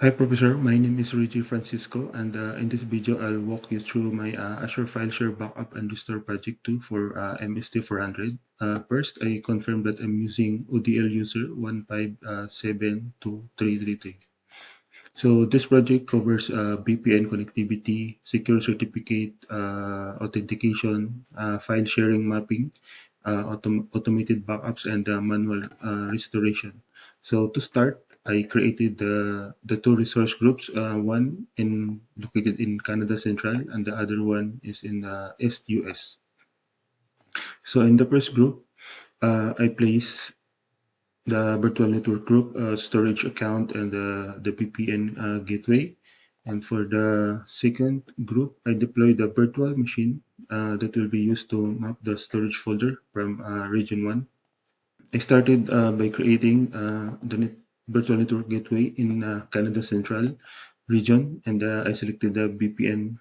Hi, Professor. My name is Reggie Francisco, and in this video, I'll walk you through my Azure FileShare Backup and Restore Project 2 for MST400. First, I confirm that I'm using ODL user 1572333. So this project covers VPN connectivity, secure certificate authentication, file sharing mapping, automated backups, and manual restoration. So to start, I created the two resource groups. One located in Canada Central, and the other one is in East US. So in the first group, I place the virtual network group, storage account, and the VPN gateway. And for the second group, I deploy the virtual machine that will be used to map the storage folder from region 1. I started by creating virtual network gateway in Canada Central region, and I selected the VPN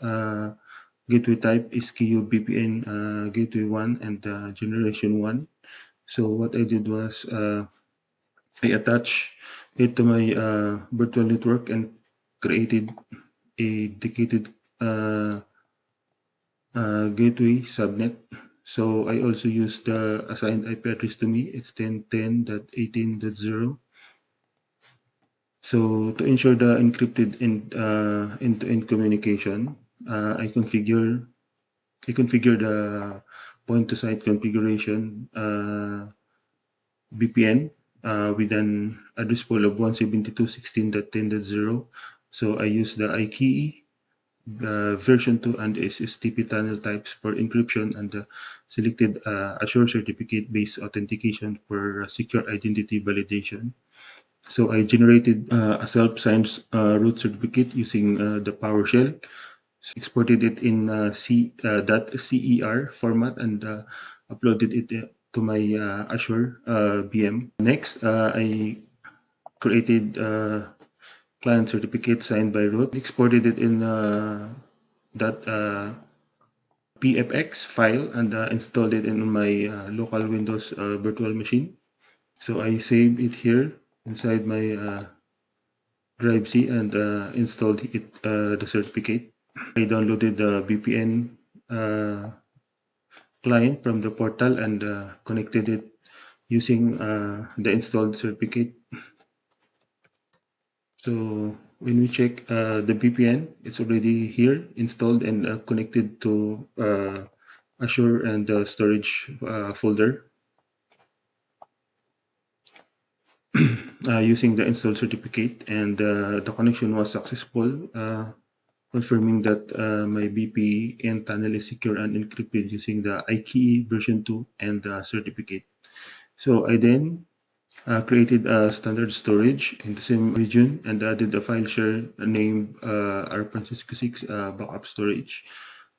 uh, gateway type is KU VPN gateway 1 and generation 1. So what I did was I attached it to my virtual network and created a dedicated uh, gateway subnet. So I also use the assigned IP address to me. It's 10.10.18.0. So to ensure the encrypted end-to-end communication, I configure the point-to-site configuration VPN with an address pool of 172.16.10.0. So I use the IKE version 2 and SSTP tunnel types for encryption and the selected Azure certificate-based authentication for secure identity validation. So I generated a self-signed root certificate using the PowerShell, exported it in .cer format, and uploaded it to my Azure VM. Next, I created client certificate signed by root, exported it in that PFX file, and installed it in my local Windows virtual machine. So I saved it here inside my Drive C and installed it the certificate. I downloaded the VPN client from the portal and connected it using the installed certificate. So when we check the VPN, it's already here installed and connected to Azure and the storage folder using the install certificate, and the connection was successful, confirming that my VPN tunnel is secure and encrypted using the IKE version 2 and the certificate. So I then created a standard storage in the same region and added a file share named R.6 backup storage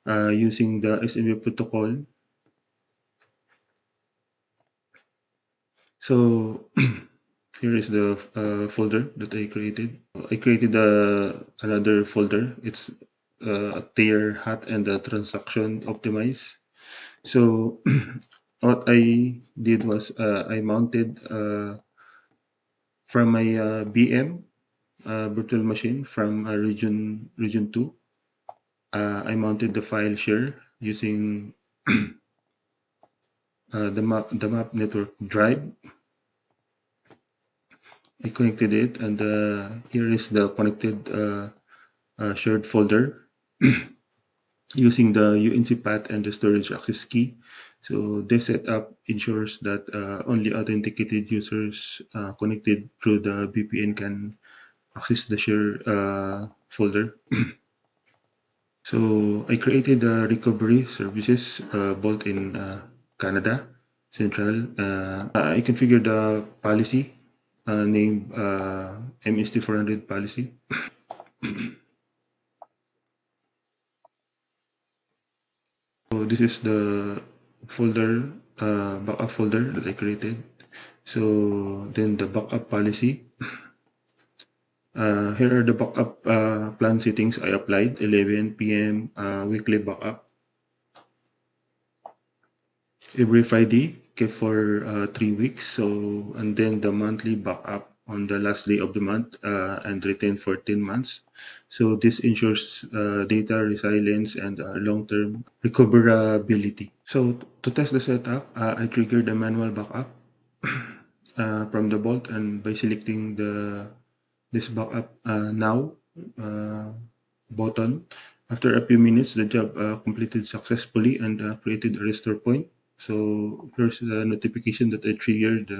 using the SMB protocol. So here is the folder that I created. I created another folder. It's a tier hat and the transaction optimize. So what I did was I mounted from my VM virtual machine from region 2. I mounted the file share using the map network drive. I connected it, and here is the connected shared folder using the UNC path and the storage access key. So this setup ensures that only authenticated users connected through the VPN can access the share folder. So I created the recovery services both in Canada Central. I configured the policy named MST400 policy. So this is the folder, backup folder that I created. So then the backup policy. Here are the backup plan settings I applied. 11 p.m. Weekly backup. Every Friday, okay, for 3 weeks. So and then the monthly backup on the last day of the month and retain for 10 months. So this ensures data resilience and long-term recoverability. So to test the setup, I triggered a manual backup from the Vault, and by selecting this backup now uh, button, after a few minutes, the job completed successfully and created a restore point. So here's a notification that I triggered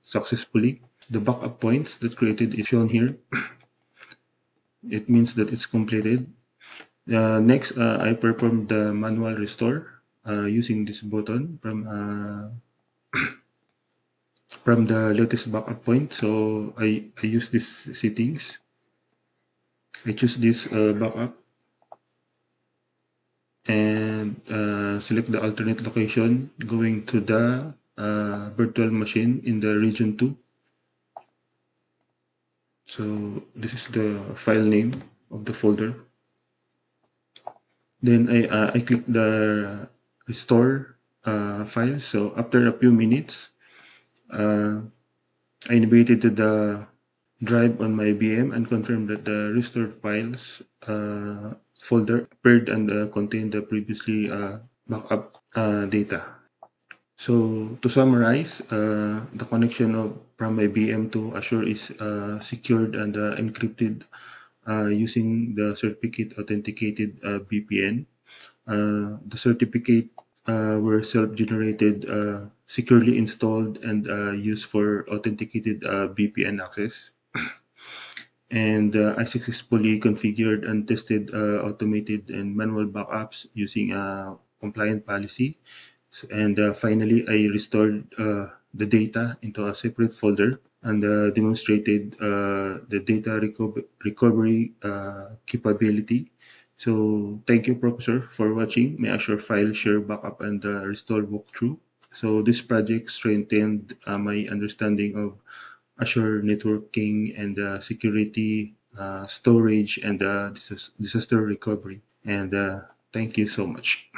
successfully. The backup points that created is shown here. It means that it's completed. Next, I performed the manual restore using this button from the latest backup point. So I use these settings. I choose this backup and select the alternate location going to the virtual machine in the region 2. So this is the file name of the folder. Then I click the restore file. So after a few minutes, I navigated to the drive on my VM and confirmed that the restored files folder appeared and contained the previously backup data. So to summarize, the connection from my VM to Azure is secured and encrypted using the certificate authenticated VPN. The certificate were self-generated, securely installed, and used for authenticated VPN access. And I successfully configured and tested automated and manual backups using a compliant policy. And finally, I restored the data into a separate folder and demonstrated the data recovery capability. So thank you, Professor, for watching my Azure File Share Backup and Restore walkthrough. So this project strengthened my understanding of Azure networking and security, storage, and disaster recovery. And thank you so much.